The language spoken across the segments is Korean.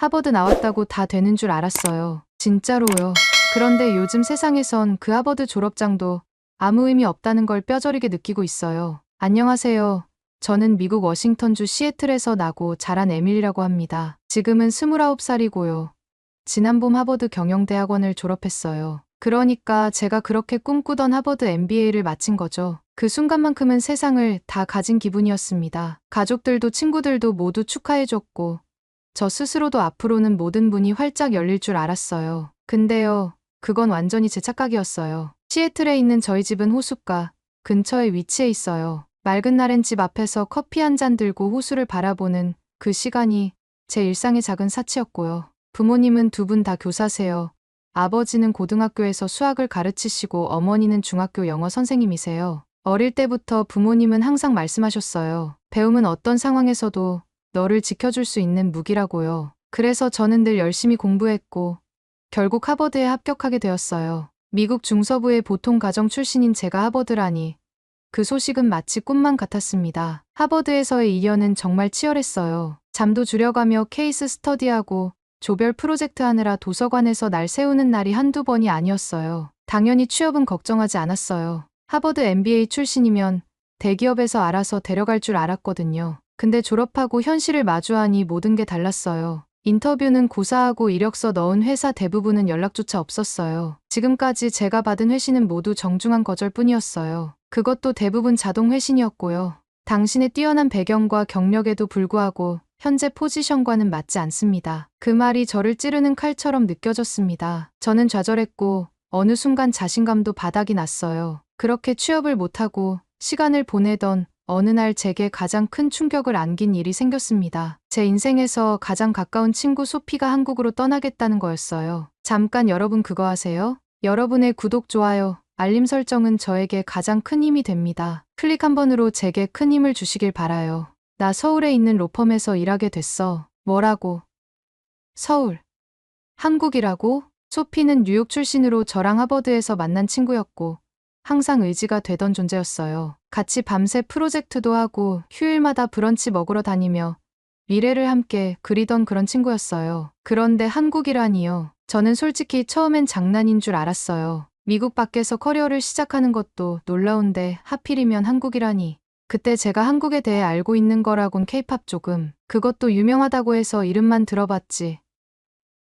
하버드 나왔다고 다 되는 줄 알았어요. 진짜로요. 그런데 요즘 세상에선 그 하버드 졸업장도 아무 의미 없다는 걸 뼈저리게 느끼고 있어요. 안녕하세요. 저는 미국 워싱턴주 시애틀에서 나고 자란 에밀리라고 합니다. 지금은 29살이고요. 지난 봄 하버드 경영대학원을 졸업했어요. 그러니까 제가 그렇게 꿈꾸던 하버드 MBA를 마친 거죠. 그 순간만큼은 세상을 다 가진 기분이었습니다. 가족들도 친구들도 모두 축하해줬고 저 스스로도 앞으로는 모든 문이 활짝 열릴 줄 알았어요. 근데요, 그건 완전히 제 착각이었어요. 시애틀에 있는 저희 집은 호숫가 근처에 위치해 있어요. 맑은 날엔 집 앞에서 커피 한 잔 들고 호수를 바라보는 그 시간이 제 일상의 작은 사치였고요. 부모님은 두 분 다 교사세요. 아버지는 고등학교에서 수학을 가르치시고 어머니는 중학교 영어 선생님이세요. 어릴 때부터 부모님은 항상 말씀하셨어요. 배움은 어떤 상황에서도 너를 지켜줄 수 있는 무기라고요. 그래서 저는 늘 열심히 공부했고 결국 하버드에 합격하게 되었어요. 미국 중서부의 보통 가정 출신인 제가 하버드라니 그 소식은 마치 꿈만 같았습니다. 하버드에서의 2년은 정말 치열했어요. 잠도 줄여가며 케이스 스터디하고 조별 프로젝트 하느라 도서관에서 날 세우는 날이 한두 번이 아니었어요. 당연히 취업은 걱정하지 않았어요. 하버드 MBA 출신이면 대기업에서 알아서 데려갈 줄 알았거든요. 근데 졸업하고 현실을 마주하니 모든 게 달랐어요. 인터뷰는 고사하고 이력서 넣은 회사 대부분은 연락조차 없었어요. 지금까지 제가 받은 회신은 모두 정중한 거절뿐이었어요. 그것도 대부분 자동 회신이었고요. 당신의 뛰어난 배경과 경력에도 불구하고 현재 포지션과는 맞지 않습니다. 그 말이 저를 찌르는 칼처럼 느껴졌습니다. 저는 좌절했고 어느 순간 자신감도 바닥이 났어요. 그렇게 취업을 못하고 시간을 보내던 어느 날 제게 가장 큰 충격을 안긴 일이 생겼습니다. 제 인생에서 가장 가까운 친구 소피가 한국으로 떠나겠다는 거였어요. 잠깐 여러분 그거 아세요? 여러분의 구독, 좋아요, 알림 설정은 저에게 가장 큰 힘이 됩니다. 클릭 한 번으로 제게 큰 힘을 주시길 바라요. 나 서울에 있는 로펌에서 일하게 됐어. 뭐라고? 서울. 한국이라고? 소피는 뉴욕 출신으로 저랑 하버드에서 만난 친구였고 항상 의지가 되던 존재였어요. 같이 밤새 프로젝트도 하고 휴일마다 브런치 먹으러 다니며 미래를 함께 그리던 그런 친구였어요. 그런데 한국이라니요. 저는 솔직히 처음엔 장난인 줄 알았어요. 미국 밖에서 커리어를 시작하는 것도 놀라운데 하필이면 한국이라니. 그때 제가 한국에 대해 알고 있는 거라곤 케이팝 조금. 그것도 유명하다고 해서 이름만 들어봤지.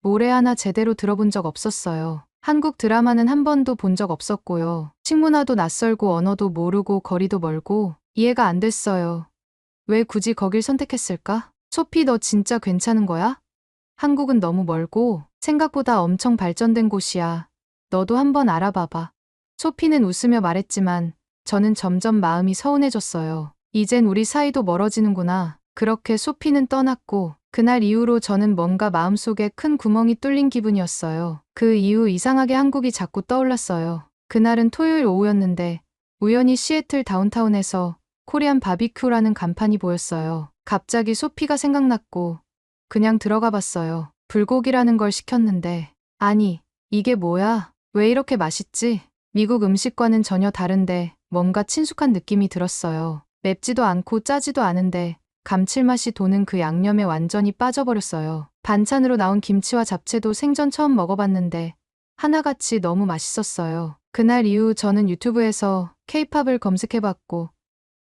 노래 하나 제대로 들어본 적 없었어요. 한국 드라마는 한 번도 본 적 없었고요. 식문화도 낯설고 언어도 모르고 거리도 멀고 이해가 안 됐어요. 왜 굳이 거길 선택했을까? 소피 너 진짜 괜찮은 거야? 한국은 너무 멀고 생각보다 엄청 발전된 곳이야. 너도 한번 알아봐봐. 소피는 웃으며 말했지만 저는 점점 마음이 서운해졌어요. 이젠 우리 사이도 멀어지는구나. 그렇게 소피는 떠났고 그날 이후로 저는 뭔가 마음속에 큰 구멍이 뚫린 기분이었어요. 그 이후 이상하게 한국이 자꾸 떠올랐어요. 그날은 토요일 오후였는데 우연히 시애틀 다운타운에서 코리안 바비큐라는 간판이 보였어요. 갑자기 소피가 생각났고 그냥 들어가 봤어요. 불고기라는 걸 시켰는데 아니, 이게 뭐야? 왜 이렇게 맛있지? 미국 음식과는 전혀 다른데 뭔가 친숙한 느낌이 들었어요. 맵지도 않고 짜지도 않은데 감칠맛이 도는 그 양념에 완전히 빠져버렸어요. 반찬으로 나온 김치와 잡채도 생전 처음 먹어봤는데 하나같이 너무 맛있었어요. 그날 이후 저는 유튜브에서 케이팝을 검색해봤고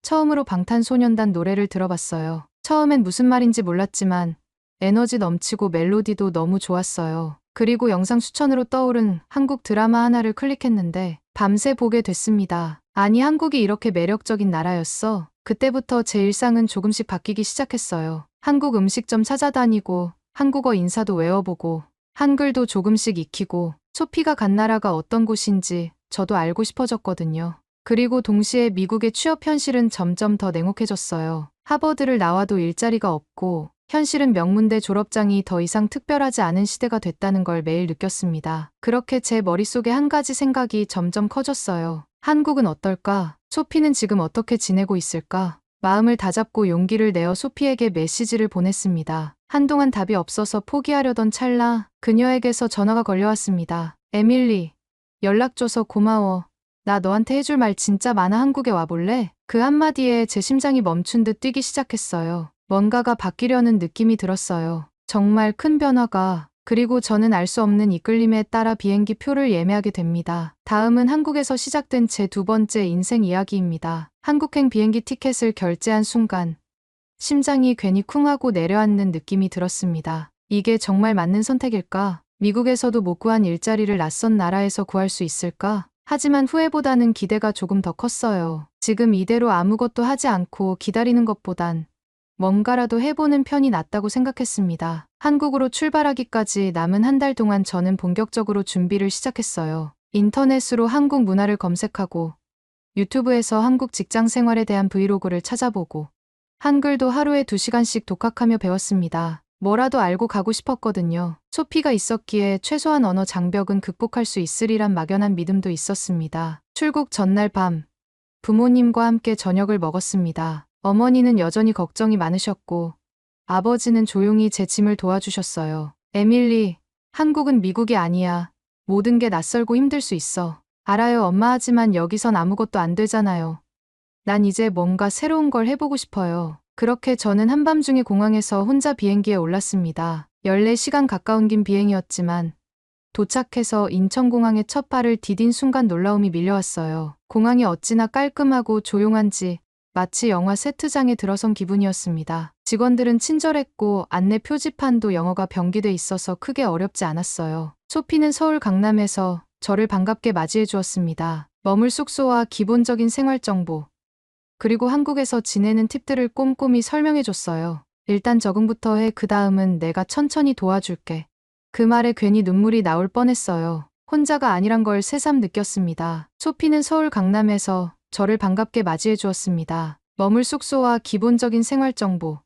처음으로 방탄소년단 노래를 들어봤어요. 처음엔 무슨 말인지 몰랐지만 에너지 넘치고 멜로디도 너무 좋았어요. 그리고 영상 추천으로 떠오른 한국 드라마 하나를 클릭했는데 밤새 보게 됐습니다. 아니, 한국이 이렇게 매력적인 나라였어. 그때부터 제 일상은 조금씩 바뀌기 시작했어요. 한국 음식점 찾아다니고 한국어 인사도 외워보고 한글도 조금씩 익히고 소피가 간 나라가 어떤 곳인지 저도 알고 싶어졌거든요. 그리고 동시에 미국의 취업 현실은 점점 더 냉혹해졌어요. 하버드를 나와도 일자리가 없고 현실은 명문대 졸업장이 더 이상 특별하지 않은 시대가 됐다는 걸 매일 느꼈습니다. 그렇게 제 머릿속에 한 가지 생각이 점점 커졌어요. 한국은 어떨까? 소피는 지금 어떻게 지내고 있을까? 마음을 다잡고 용기를 내어 소피에게 메시지를 보냈습니다. 한동안 답이 없어서 포기하려던 찰나 그녀에게서 전화가 걸려왔습니다. 에밀리, 연락줘서 고마워. 나 너한테 해줄 말 진짜 많아. 한국에 와볼래? 그 한마디에 제 심장이 멈춘 듯 뛰기 시작했어요. 뭔가가 바뀌려는 느낌이 들었어요. 정말 큰 변화가. 그리고 저는 알 수 없는 이끌림에 따라 비행기 표를 예매하게 됩니다. 다음은 한국에서 시작된 제 두 번째 인생 이야기입니다. 한국행 비행기 티켓을 결제한 순간 심장이 괜히 쿵 하고 내려앉는 느낌이 들었습니다. 이게 정말 맞는 선택일까? 미국에서도 못 구한 일자리를 낯선 나라에서 구할 수 있을까? 하지만 후회보다는 기대가 조금 더 컸어요. 지금 이대로 아무것도 하지 않고 기다리는 것보단 뭔가라도 해보는 편이 낫다고 생각했습니다. 한국으로 출발하기까지 남은 한 달 동안 저는 본격적으로 준비를 시작했어요. 인터넷으로 한국 문화를 검색하고 유튜브에서 한국 직장 생활에 대한 브이로그를 찾아보고 한글도 하루에 2시간씩 독학하며 배웠습니다. 뭐라도 알고 가고 싶었거든요. 소피가 있었기에 최소한 언어 장벽은 극복할 수 있으리란 막연한 믿음도 있었습니다. 출국 전날 밤 부모님과 함께 저녁을 먹었습니다. 어머니는 여전히 걱정이 많으셨고 아버지는 조용히 제 짐을 도와주셨어요. 에밀리, 한국은 미국이 아니야. 모든 게 낯설고 힘들 수 있어. 알아요, 엄마. 하지만 여기선 아무것도 안 되잖아요. 난 이제 뭔가 새로운 걸 해보고 싶어요. 그렇게 저는 한밤중에 공항에서 혼자 비행기에 올랐습니다. 14시간 가까운 긴 비행이었지만 도착해서 인천공항에 첫 발을 디딘 순간 놀라움이 밀려왔어요. 공항이 어찌나 깔끔하고 조용한지 마치 영화 세트장에 들어선 기분이었습니다. 직원들은 친절했고 안내 표지판도 영어가 병기돼 있어서 크게 어렵지 않았어요. 소피는 서울 강남에서 저를 반갑게 맞이해 주었습니다. 머물 숙소와 기본적인 생활 정보, 그리고 한국에서 지내는 팁들을 꼼꼼히 설명해 줬어요. 일단 적응부터 해. 그 다음은 내가 천천히 도와줄게. 그 말에 괜히 눈물이 나올 뻔했어요. 혼자가 아니란 걸 새삼 느꼈습니다. 소피는 서울 강남에서 저를 반갑게 맞이해 주었습니다. 머물 숙소와 기본적인 생활 정보,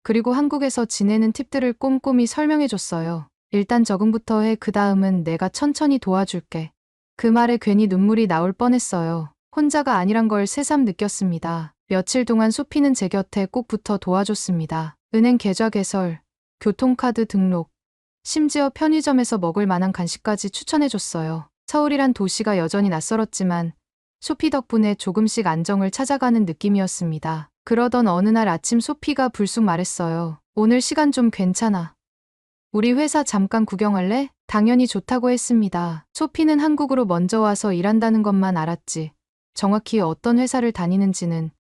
그리고 한국에서 지내는 팁들을 꼼꼼히 설명해 줬어요. 일단 적응부터 해. 그 다음은 내가 천천히 도와줄게. 그 말에 괜히 눈물이 나올 뻔했어요. 혼자가 아니란 걸 새삼 느꼈습니다. 며칠 동안 소피는 제 곁에 꼭 붙어 도와줬습니다. 은행 계좌 개설, 교통카드 등록, 심지어 편의점에서 먹을 만한 간식까지 추천해줬어요. 서울이란 도시가 여전히 낯설었지만 소피 덕분에 조금씩 안정을 찾아가는 느낌이었습니다. 그러던 어느 날 아침 소피가 불쑥 말했어요. 오늘 시간 좀 괜찮아. 우리 회사 잠깐 구경할래? 당연히 좋다고 했습니다. 소피는 한국으로 먼저 와서 일한다는 것만 알았지 정확히 어떤 회사를 다니는지는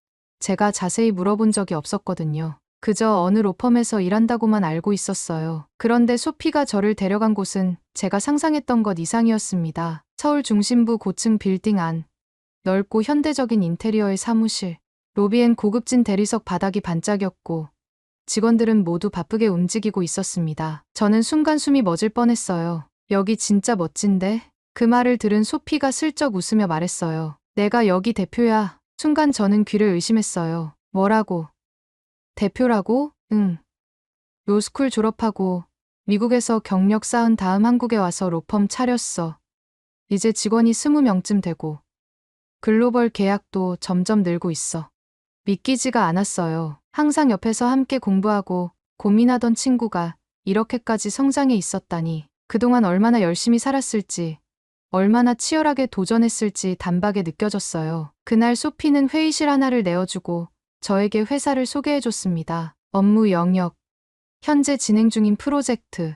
제가 자세히 물어본 적이 없었거든요. 그저 어느 로펌에서 일한다고만 알고 있었어요. 그런데 소피가 저를 데려간 곳은 제가 상상했던 것 이상이었습니다. 서울 중심부 고층 빌딩 안, 넓고 현대적인 인테리어의 사무실, 로비엔 고급진 대리석 바닥이 반짝였고 직원들은 모두 바쁘게 움직이고 있었습니다. 저는 순간 숨이 멎을 뻔했어요. 여기 진짜 멋진데? 그 말을 들은 소피가 슬쩍 웃으며 말했어요. 내가 여기 대표야. 순간 저는 귀를 의심했어요. 뭐라고? 대표라고? 응. 로스쿨 졸업하고 미국에서 경력 쌓은 다음 한국에 와서 로펌 차렸어. 이제 직원이 20명쯤 되고 글로벌 계약도 점점 늘고 있어. 믿기지가 않았어요. 항상 옆에서 함께 공부하고 고민하던 친구가 이렇게까지 성장해 있었다니. 그동안 얼마나 열심히 살았을지, 얼마나 치열하게 도전했을지 단박에 느껴졌어요. 그날 소피는 회의실 하나를 내어주고 저에게 회사를 소개해줬습니다. 업무 영역, 현재 진행 중인 프로젝트,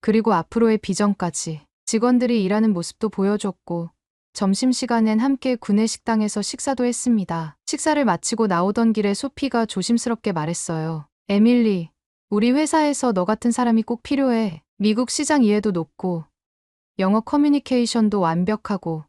그리고 앞으로의 비전까지. 직원들이 일하는 모습도 보여줬고 점심시간엔 함께 구내식당에서 식사도 했습니다. 식사를 마치고 나오던 길에 소피가 조심스럽게 말했어요. 에밀리, 우리 회사에서 너 같은 사람이 꼭 필요해. 미국 시장 이해도 높고 영어 커뮤니케이션도 완벽하고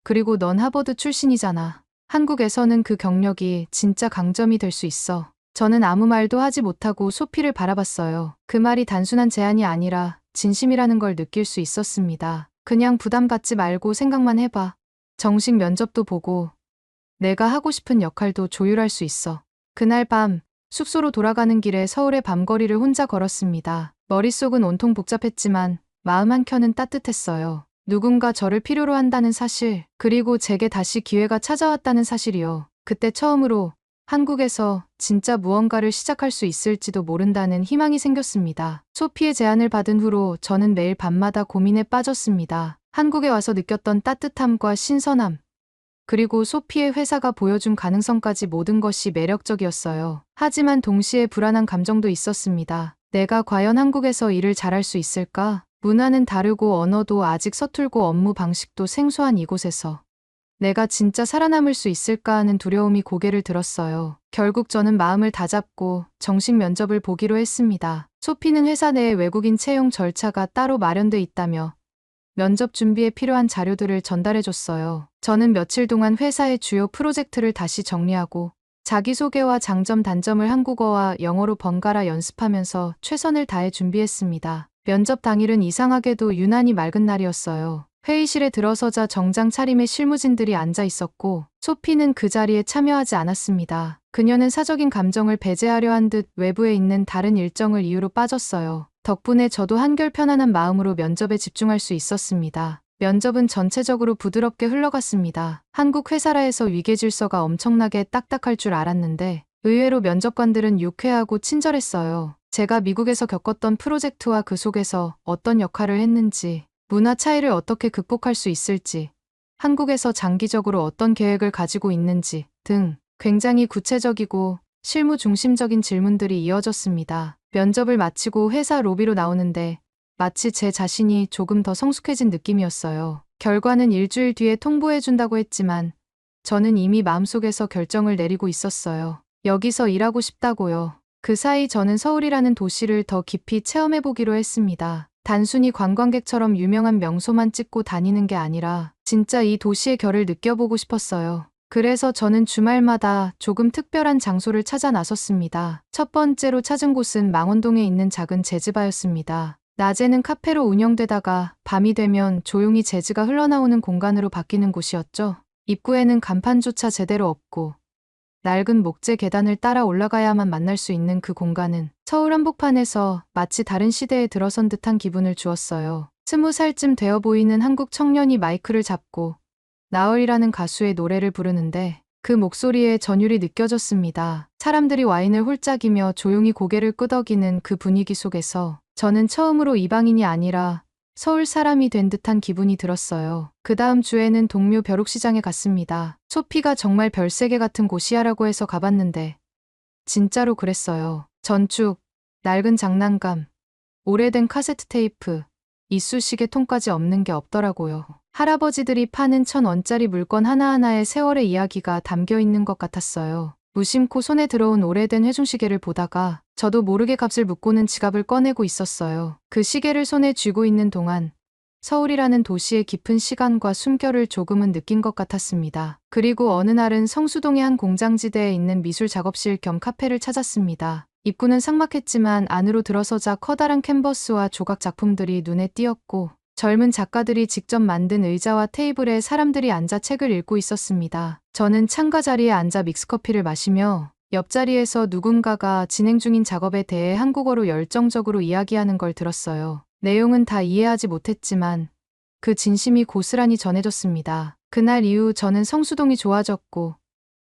그리고 넌 하버드 출신이잖아. 한국에서는 그 경력이 진짜 강점이 될 수 있어. 저는 아무 말도 하지 못하고 소피를 바라봤어요. 그 말이 단순한 제안이 아니라 진심이라는 걸 느낄 수 있었습니다. 그냥 부담 갖지 말고 생각만 해봐. 정식 면접도 보고 내가 하고 싶은 역할도 조율할 수 있어. 그날 밤 숙소로 돌아가는 길에 서울의 밤거리를 혼자 걸었습니다. 머릿속은 온통 복잡했지만 마음 한켠은 따뜻했어요. 누군가 저를 필요로 한다는 사실, 그리고 제게 다시 기회가 찾아왔다는 사실이요. 그때 처음으로 한국에서 진짜 무언가를 시작할 수 있을지도 모른다는 희망이 생겼습니다. 소피의 제안을 받은 후로 저는 매일 밤마다 고민에 빠졌습니다. 한국에 와서 느꼈던 따뜻함과 신선함, 그리고 소피의 회사가 보여준 가능성까지 모든 것이 매력적이었어요. 하지만 동시에 불안한 감정도 있었습니다. 내가 과연 한국에서 일을 잘할 수 있을까? 문화는 다르고 언어도 아직 서툴고 업무 방식도 생소한 이곳에서 내가 진짜 살아남을 수 있을까 하는 두려움이 고개를 들었어요. 결국 저는 마음을 다잡고 정식 면접을 보기로 했습니다. 소피는 회사 내에 외국인 채용 절차가 따로 마련돼 있다며 면접 준비에 필요한 자료들을 전달해줬어요. 저는 며칠 동안 회사의 주요 프로젝트를 다시 정리하고 자기소개와 장점 단점을 한국어와 영어로 번갈아 연습하면서 최선을 다해 준비했습니다. 면접 당일은 이상하게도 유난히 맑은 날이었어요. 회의실에 들어서자 정장 차림의 실무진들이 앉아 있었고 소피는 그 자리에 참여하지 않았습니다. 그녀는 사적인 감정을 배제하려 한 듯 외부에 있는 다른 일정을 이유로 빠졌어요. 덕분에 저도 한결 편안한 마음으로 면접에 집중할 수 있었습니다. 면접은 전체적으로 부드럽게 흘러갔습니다. 한국 회사라 해서 위계질서가 엄청나게 딱딱할 줄 알았는데 의외로 면접관들은 유쾌하고 친절했어요. 제가 미국에서 겪었던 프로젝트와 그 속에서 어떤 역할을 했는지, 문화 차이를 어떻게 극복할 수 있을지, 한국에서 장기적으로 어떤 계획을 가지고 있는지 등 굉장히 구체적이고 실무 중심적인 질문들이 이어졌습니다. 면접을 마치고 회사 로비로 나오는데 마치 제 자신이 조금 더 성숙해진 느낌이었어요. 결과는 일주일 뒤에 통보해준다고 했지만 저는 이미 마음속에서 결정을 내리고 있었어요. 여기서 일하고 싶다고요. 그 사이 저는 서울이라는 도시를 더 깊이 체험해보기로 했습니다. 단순히 관광객처럼 유명한 명소만 찍고 다니는 게 아니라 진짜 이 도시의 결을 느껴보고 싶었어요. 그래서 저는 주말마다 조금 특별한 장소를 찾아 나섰습니다. 첫 번째로 찾은 곳은 망원동에 있는 작은 재즈바였습니다. 낮에는 카페로 운영되다가 밤이 되면 조용히 재즈가 흘러나오는 공간으로 바뀌는 곳이었죠. 입구에는 간판조차 제대로 없고 낡은 목재 계단을 따라 올라가야만 만날 수 있는 그 공간은 서울 한복판에서 마치 다른 시대에 들어선 듯한 기분을 주었어요. 20살쯤 되어 보이는 한국 청년이 마이크를 잡고 나얼이라는 가수의 노래를 부르는데 그 목소리에 전율이 느껴졌습니다. 사람들이 와인을 홀짝이며 조용히 고개를 끄덕이는 그 분위기 속에서 저는 처음으로 이방인이 아니라 서울 사람이 된 듯한 기분이 들었어요. 그 다음 주에는 동묘 벼룩시장에 갔습니다. 소피가 정말 별세계 같은 곳이야라고 해서 가봤는데 진짜로 그랬어요. 전축, 낡은 장난감, 오래된 카세트 테이프, 이쑤시개 통까지 없는 게 없더라고요. 할아버지들이 파는 1,000원짜리 물건 하나하나에 세월의 이야기가 담겨 있는 것 같았어요. 무심코 손에 들어온 오래된 회중시계를 보다가 저도 모르게 값을 묻고는 지갑을 꺼내고 있었어요. 그 시계를 손에 쥐고 있는 동안 서울이라는 도시의 깊은 시간과 숨결을 조금은 느낀 것 같았습니다. 그리고 어느 날은 성수동의 한 공장지대에 있는 미술 작업실 겸 카페를 찾았습니다. 입구는 삭막했지만 안으로 들어서자 커다란 캔버스와 조각 작품들이 눈에 띄었고 젊은 작가들이 직접 만든 의자와 테이블에 사람들이 앉아 책을 읽고 있었습니다. 저는 창가 자리에 앉아 믹스커피를 마시며 옆자리에서 누군가가 진행 중인 작업에 대해 한국어로 열정적으로 이야기하는 걸 들었어요. 내용은 다 이해하지 못했지만 그 진심이 고스란히 전해졌습니다. 그날 이후 저는 성수동이 좋아졌고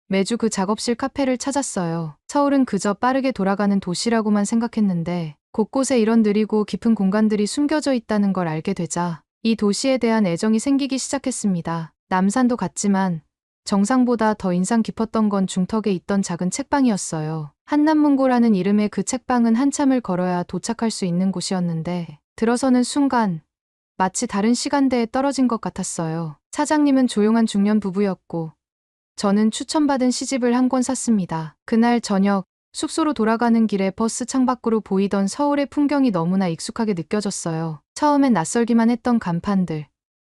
매주 그 작업실 카페를 찾았어요. 서울은 그저 빠르게 돌아가는 도시라고만 생각했는데 곳곳에 이런 느리고 깊은 공간들이 숨겨져 있다는 걸 알게 되자 이 도시에 대한 애정이 생기기 시작했습니다. 남산도 갔지만 정상보다 더 인상 깊었던 건 중턱에 있던 작은 책방이었어요. 한남문고라는 이름의 그 책방은 한참을 걸어야 도착할 수 있는 곳이었는데 들어서는 순간 마치 다른 시간대에 떨어진 것 같았어요. 사장님은 조용한 중년 부부였고 저는 추천받은 시집을 한 권 샀습니다. 그날 저녁 숙소로 돌아가는 길에 버스 창밖으로 보이던 서울의 풍경이 너무나 익숙하게 느껴졌어요. 처음엔 낯설기만 했던 간판들,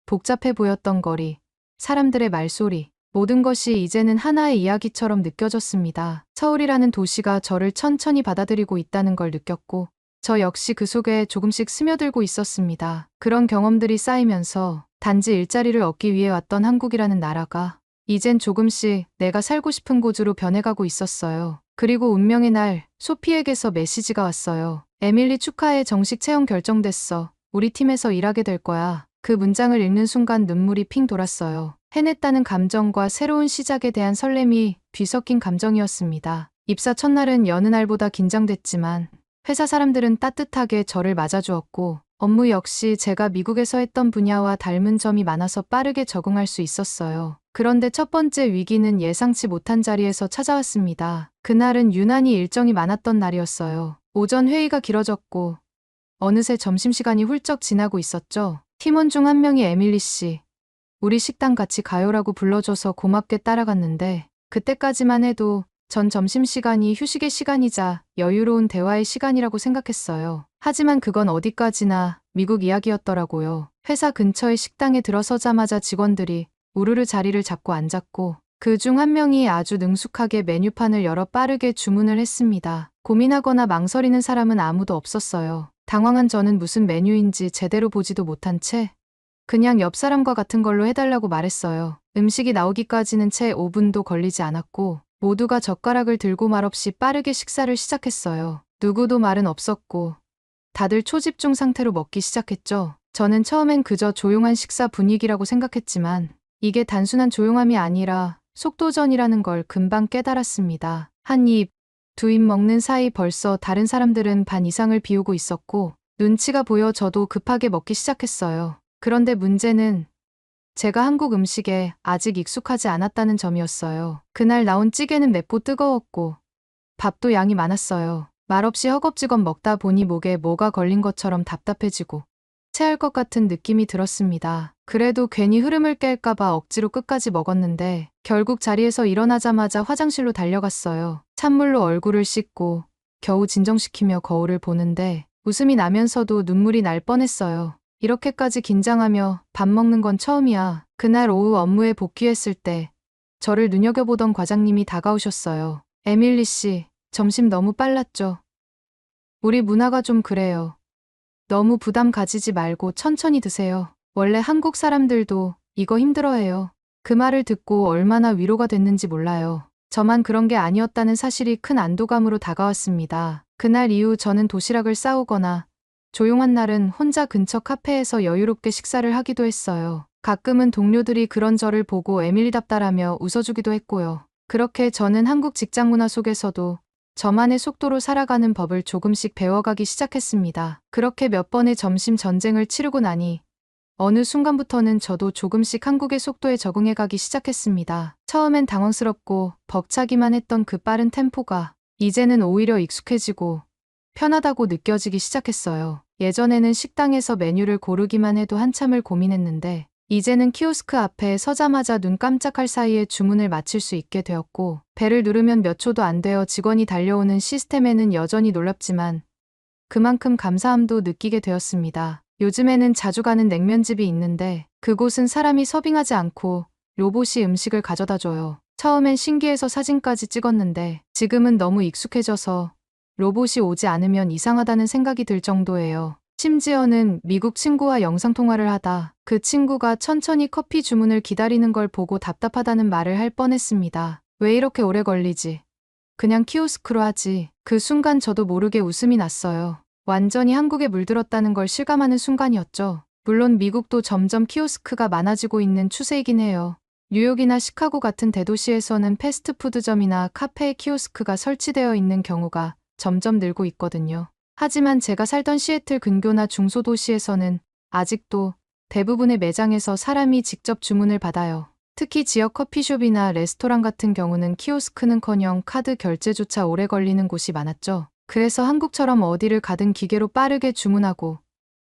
복잡해 보였던 거리, 사람들의 말소리, 모든 것이 이제는 하나의 이야기처럼 느껴졌습니다. 서울이라는 도시가 저를 천천히 받아들이고 있다는 걸 느꼈고 저 역시 그 속에 조금씩 스며들고 있었습니다. 그런 경험들이 쌓이면서 단지 일자리를 얻기 위해 왔던 한국이라는 나라가 이젠 조금씩 내가 살고 싶은 곳으로 변해가고 있었어요. 그리고 운명의 날 소피에게서 메시지가 왔어요. 에밀리 축하해. 정식 채용 결정됐어. 우리 팀에서 일하게 될 거야. 그 문장을 읽는 순간 눈물이 핑 돌았어요. 해냈다는 감정과 새로운 시작에 대한 설렘이 뒤섞인 감정이었습니다. 입사 첫날은 여느 날보다 긴장됐지만 회사 사람들은 따뜻하게 저를 맞아주었고 업무 역시 제가 미국에서 했던 분야와 닮은 점이 많아서 빠르게 적응할 수 있었어요. 그런데 첫 번째 위기는 예상치 못한 자리에서 찾아왔습니다. 그날은 유난히 일정이 많았던 날이었어요. 오전 회의가 길어졌고 어느새 점심시간이 훌쩍 지나고 있었죠. 팀원 중 한 명이 에밀리 씨, 우리 식당 같이 가요라고 불러줘서 고맙게 따라갔는데 그때까지만 해도 전 점심시간이 휴식의 시간이자 여유로운 대화의 시간이라고 생각했어요. 하지만 그건 어디까지나 미국 이야기였더라고요. 회사 근처의 식당에 들어서자마자 직원들이 우르르 자리를 잡고 앉았고 그 중 한 명이 아주 능숙하게 메뉴판을 열어 빠르게 주문을 했습니다. 고민하거나 망설이는 사람은 아무도 없었어요. 당황한 저는 무슨 메뉴인지 제대로 보지도 못한 채 그냥 옆 사람과 같은 걸로 해달라고 말했어요. 음식이 나오기까지는 채 5분도 걸리지 않았고 모두가 젓가락을 들고 말없이 빠르게 식사를 시작했어요. 누구도 말은 없었고 다들 초집중 상태로 먹기 시작했죠. 저는 처음엔 그저 조용한 식사 분위기라고 생각했지만 이게 단순한 조용함이 아니라 속도전이라는 걸 금방 깨달았습니다. 한 입, 두 입 먹는 사이 벌써 다른 사람들은 반 이상을 비우고 있었고 눈치가 보여 저도 급하게 먹기 시작했어요. 그런데 문제는 제가 한국 음식에 아직 익숙하지 않았다는 점이었어요. 그날 나온 찌개는 맵고 뜨거웠고 밥도 양이 많았어요. 말없이 허겁지겁 먹다 보니 목에 뭐가 걸린 것처럼 답답해지고 체할 것 같은 느낌이 들었습니다. 그래도 괜히 흐름을 깰까봐 억지로 끝까지 먹었는데 결국 자리에서 일어나자마자 화장실로 달려갔어요. 찬물로 얼굴을 씻고 겨우 진정시키며 거울을 보는데 웃음이 나면서도 눈물이 날 뻔했어요. 이렇게까지 긴장하며 밥 먹는 건 처음이야. 그날 오후 업무에 복귀했을 때 저를 눈여겨보던 과장님이 다가오셨어요. 에밀리 씨, 점심 너무 빨랐죠? 우리 문화가 좀 그래요. 너무 부담 가지지 말고 천천히 드세요. 원래 한국 사람들도 이거 힘들어해요. 그 말을 듣고 얼마나 위로가 됐는지 몰라요. 저만 그런 게 아니었다는 사실이 큰 안도감으로 다가왔습니다. 그날 이후 저는 도시락을 싸오거나 조용한 날은 혼자 근처 카페에서 여유롭게 식사를 하기도 했어요. 가끔은 동료들이 그런 저를 보고 에밀리답다라며 웃어주기도 했고요. 그렇게 저는 한국 직장 문화 속에서도 저만의 속도로 살아가는 법을 조금씩 배워가기 시작했습니다. 그렇게 몇 번의 점심 전쟁을 치르고 나니 어느 순간부터는 저도 조금씩 한국의 속도에 적응해가기 시작했습니다. 처음엔 당황스럽고 벅차기만 했던 그 빠른 템포가 이제는 오히려 익숙해지고 편하다고 느껴지기 시작했어요. 예전에는 식당에서 메뉴를 고르기만 해도 한참을 고민했는데 이제는 키오스크 앞에 서자마자 눈 깜짝할 사이에 주문을 마칠 수 있게 되었고 벨을 누르면 몇 초도 안 되어 직원이 달려오는 시스템에는 여전히 놀랍지만 그만큼 감사함도 느끼게 되었습니다. 요즘에는 자주 가는 냉면집이 있는데 그곳은 사람이 서빙하지 않고 로봇이 음식을 가져다 줘요. 처음엔 신기해서 사진까지 찍었는데 지금은 너무 익숙해져서 로봇이 오지 않으면 이상하다는 생각이 들 정도예요. 심지어는 미국 친구와 영상통화를 하다 그 친구가 천천히 커피 주문을 기다리는 걸 보고 답답하다는 말을 할 뻔했습니다. 왜 이렇게 오래 걸리지? 그냥 키오스크로 하지. 그 순간 저도 모르게 웃음이 났어요. 완전히 한국에 물들었다는 걸 실감하는 순간이었죠. 물론 미국도 점점 키오스크가 많아지고 있는 추세이긴 해요. 뉴욕이나 시카고 같은 대도시에서는 패스트푸드점이나 카페에 키오스크가 설치되어 있는 경우가 점점 늘고 있거든요. 하지만 제가 살던 시애틀 근교나 중소도시에서는 아직도 대부분의 매장에서 사람이 직접 주문을 받아요. 특히 지역 커피숍이나 레스토랑 같은 경우는 키오스크는커녕 카드 결제조차 오래 걸리는 곳이 많았죠. 그래서 한국처럼 어디를 가든 기계로 빠르게 주문하고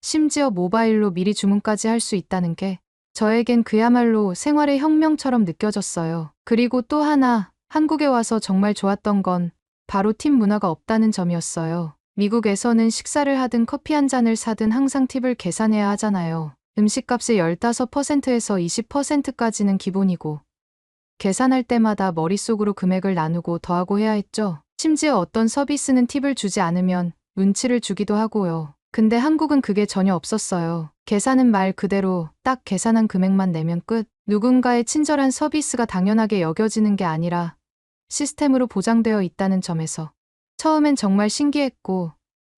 심지어 모바일로 미리 주문까지 할 수 있다는 게 저에겐 그야말로 생활의 혁명처럼 느껴졌어요. 그리고 또 하나 한국에 와서 정말 좋았던 건 바로 팀 문화가 없다는 점이었어요. 미국에서는 식사를 하든 커피 한 잔을 사든 항상 팁을 계산해야 하잖아요. 음식값의 15%에서 20%까지는 기본이고 계산할 때마다 머릿속으로 금액을 나누고 더하고 해야 했죠. 심지어 어떤 서비스는 팁을 주지 않으면 눈치를 주기도 하고요. 근데 한국은 그게 전혀 없었어요. 계산은 말 그대로 딱 계산한 금액만 내면 끝. 누군가의 친절한 서비스가 당연하게 여겨지는 게 아니라 시스템으로 보장되어 있다는 점에서 처음엔 정말 신기했고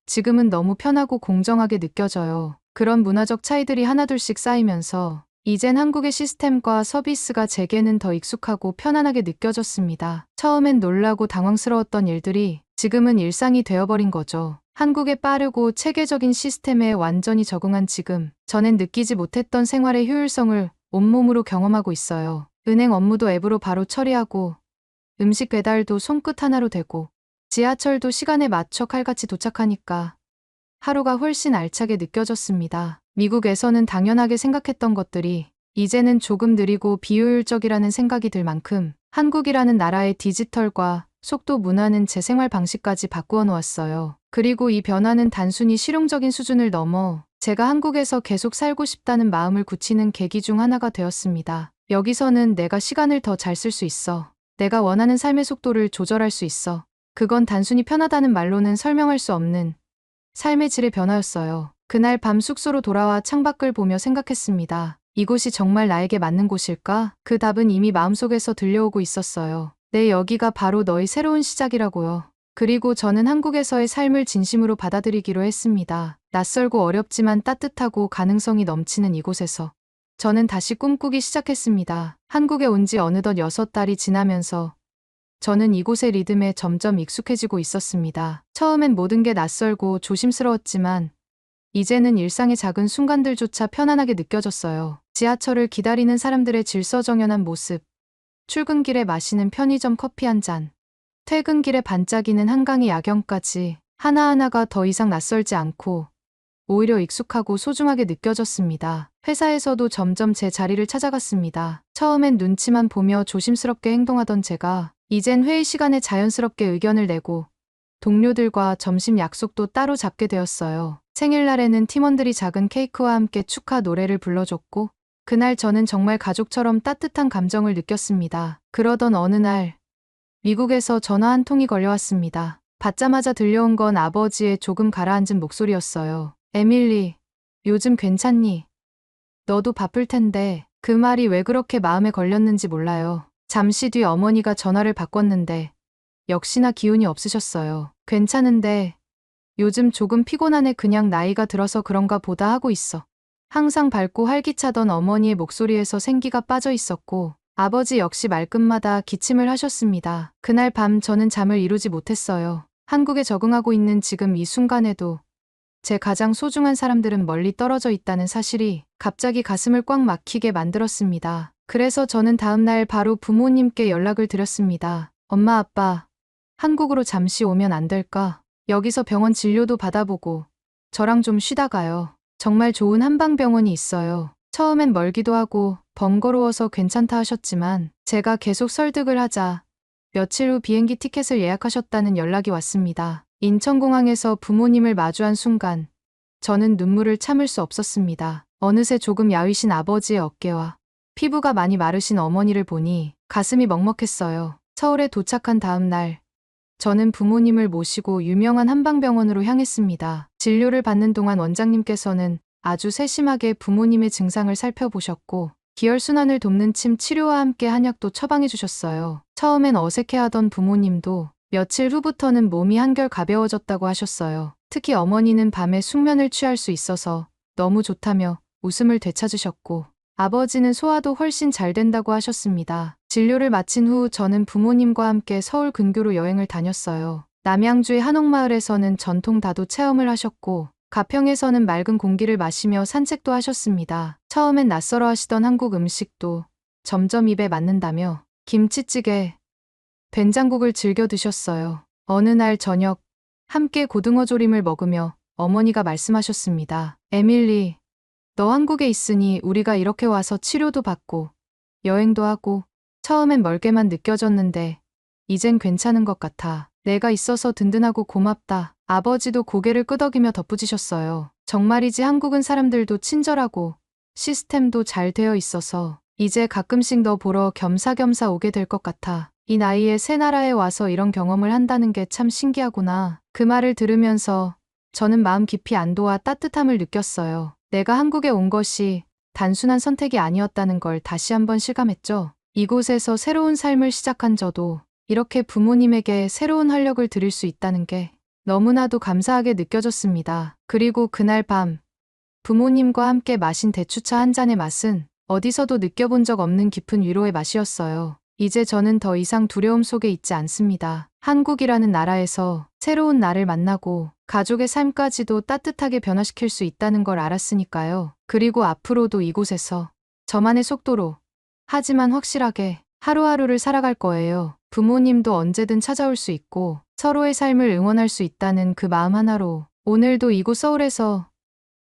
지금은 너무 편하고 공정하게 느껴져요. 그런 문화적 차이들이 하나둘씩 쌓이면서 이젠 한국의 시스템과 서비스가 제게는 더 익숙하고 편안하게 느껴졌습니다. 처음엔 놀라고 당황스러웠던 일들이 지금은 일상이 되어버린 거죠. 한국의 빠르고 체계적인 시스템에 완전히 적응한 지금, 전엔 느끼지 못했던 생활의 효율성을 온몸으로 경험하고 있어요. 은행 업무도 앱으로 바로 처리하고 음식 배달도 손끝 하나로 되고 지하철도 시간에 맞춰 칼같이 도착하니까 하루가 훨씬 알차게 느껴졌습니다. 미국에서는 당연하게 생각했던 것들이 이제는 조금 느리고 비효율적이라는 생각이 들 만큼 한국이라는 나라의 디지털과 속도 문화는 제 생활 방식까지 바꾸어 놓았어요. 그리고 이 변화는 단순히 실용적인 수준을 넘어 제가 한국에서 계속 살고 싶다는 마음을 굳히는 계기 중 하나가 되었습니다. 여기서는 내가 시간을 더 잘 쓸 수 있어. 내가 원하는 삶의 속도를 조절할 수 있어. 그건 단순히 편하다는 말로는 설명할 수 없는 삶의 질의 변화였어요. 그날 밤 숙소로 돌아와 창밖을 보며 생각했습니다. 이곳이 정말 나에게 맞는 곳일까? 그 답은 이미 마음속에서 들려오고 있었어요. 네, 여기가 바로 너의 새로운 시작이라고요. 그리고 저는 한국에서의 삶을 진심으로 받아들이기로 했습니다. 낯설고 어렵지만 따뜻하고 가능성이 넘치는 이곳에서 저는 다시 꿈꾸기 시작했습니다. 한국에 온 지 어느덧 6달이 지나면서 저는 이곳의 리듬에 점점 익숙해지고 있었습니다. 처음엔 모든 게 낯설고 조심스러웠지만 이제는 일상의 작은 순간들조차 편안하게 느껴졌어요. 지하철을 기다리는 사람들의 질서정연한 모습, 출근길에 마시는 편의점 커피 한 잔, 퇴근길에 반짝이는 한강의 야경까지 하나하나가 더 이상 낯설지 않고 오히려 익숙하고 소중하게 느껴졌습니다. 회사에서도 점점 제 자리를 찾아갔습니다. 처음엔 눈치만 보며 조심스럽게 행동하던 제가 이젠 회의 시간에 자연스럽게 의견을 내고 동료들과 점심 약속도 따로 잡게 되었어요. 생일날에는 팀원들이 작은 케이크와 함께 축하 노래를 불러줬고 그날 저는 정말 가족처럼 따뜻한 감정을 느꼈습니다. 그러던 어느 날 미국에서 전화 한 통이 걸려왔습니다. 받자마자 들려온 건 아버지의 조금 가라앉은 목소리였어요. 에밀리, 요즘 괜찮니? 너도 바쁠 텐데. 그 말이 왜 그렇게 마음에 걸렸는지 몰라요. 잠시 뒤 어머니가 전화를 바꿨는데 역시나 기운이 없으셨어요. 괜찮은데 요즘 조금 피곤하네. 그냥 나이가 들어서 그런가 보다 하고 있어. 항상 밝고 활기차던 어머니의 목소리에서 생기가 빠져 있었고 아버지 역시 말끝마다 기침을 하셨습니다. 그날 밤 저는 잠을 이루지 못했어요. 한국에 적응하고 있는 지금 이 순간에도 제 가장 소중한 사람들은 멀리 떨어져 있다는 사실이 갑자기 가슴을 꽉 막히게 만들었습니다. 그래서 저는 다음날 바로 부모님께 연락을 드렸습니다. 엄마, 아빠, 한국으로 잠시 오면 안 될까? 여기서 병원 진료도 받아보고 저랑 좀 쉬다 가요. 정말 좋은 한방병원이 있어요. 처음엔 멀기도 하고 번거로워서 괜찮다 하셨지만 제가 계속 설득을 하자 며칠 후 비행기 티켓을 예약하셨다는 연락이 왔습니다. 인천공항에서 부모님을 마주한 순간 저는 눈물을 참을 수 없었습니다. 어느새 조금 야위신 아버지의 어깨와 피부가 많이 마르신 어머니를 보니 가슴이 먹먹했어요. 서울에 도착한 다음 날 저는 부모님을 모시고 유명한 한방병원으로 향했습니다. 진료를 받는 동안 원장님께서는 아주 세심하게 부모님의 증상을 살펴보셨고 기혈순환을 돕는 침 치료와 함께 한약도 처방해 주셨어요. 처음엔 어색해하던 부모님도 며칠 후부터는 몸이 한결 가벼워졌다고 하셨어요. 특히 어머니는 밤에 숙면을 취할 수 있어서 너무 좋다며 웃음을 되찾으셨고 아버지는 소화도 훨씬 잘 된다고 하셨습니다. 진료를 마친 후 저는 부모님과 함께 서울 근교로 여행을 다녔어요. 남양주의 한옥마을에서는 전통 다도 체험을 하셨고 가평에서는 맑은 공기를 마시며 산책도 하셨습니다. 처음엔 낯설어 하시던 한국 음식도 점점 입에 맞는다며 김치찌개, 된장국을 즐겨 드셨어요. 어느 날 저녁 함께 고등어 조림을 먹으며 어머니가 말씀하셨습니다. 에밀리, 너 한국에 있으니 우리가 이렇게 와서 치료도 받고 여행도 하고 처음엔 멀게만 느껴졌는데 이젠 괜찮은 것 같아. 내가 있어서 든든하고 고맙다. 아버지도 고개를 끄덕이며 덧붙이셨어요. 정말이지 한국은 사람들도 친절하고 시스템도 잘 되어 있어서 이제 가끔씩 너 보러 겸사겸사 오게 될 것 같아. 이 나이에 새 나라에 와서 이런 경험을 한다는 게 참 신기하구나. 그 말을 들으면서 저는 마음 깊이 안도와 따뜻함을 느꼈어요. 내가 한국에 온 것이 단순한 선택이 아니었다는 걸 다시 한번 실감했죠. 이곳에서 새로운 삶을 시작한 저도 이렇게 부모님에게 새로운 활력을 드릴 수 있다는 게 너무나도 감사하게 느껴졌습니다. 그리고 그날 밤 부모님과 함께 마신 대추차 한 잔의 맛은 어디서도 느껴본 적 없는 깊은 위로의 맛이었어요. 이제 저는 더 이상 두려움 속에 있지 않습니다. 한국이라는 나라에서 새로운 나를 만나고 가족의 삶까지도 따뜻하게 변화시킬 수 있다는 걸 알았으니까요. 그리고 앞으로도 이곳에서 저만의 속도로 하지만 확실하게 하루하루를 살아갈 거예요. 부모님도 언제든 찾아올 수 있고 서로의 삶을 응원할 수 있다는 그 마음 하나로 오늘도 이곳 서울에서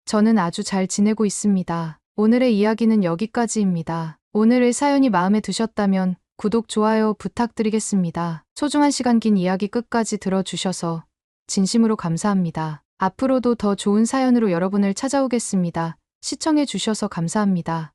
저는 아주 잘 지내고 있습니다. 오늘의 이야기는 여기까지입니다. 오늘의 사연이 마음에 드셨다면 구독, 좋아요 부탁드리겠습니다. 소중한 시간 긴 이야기 끝까지 들어주셔서 진심으로 감사합니다. 앞으로도 더 좋은 사연으로 여러분을 찾아오겠습니다. 시청해 주셔서 감사합니다.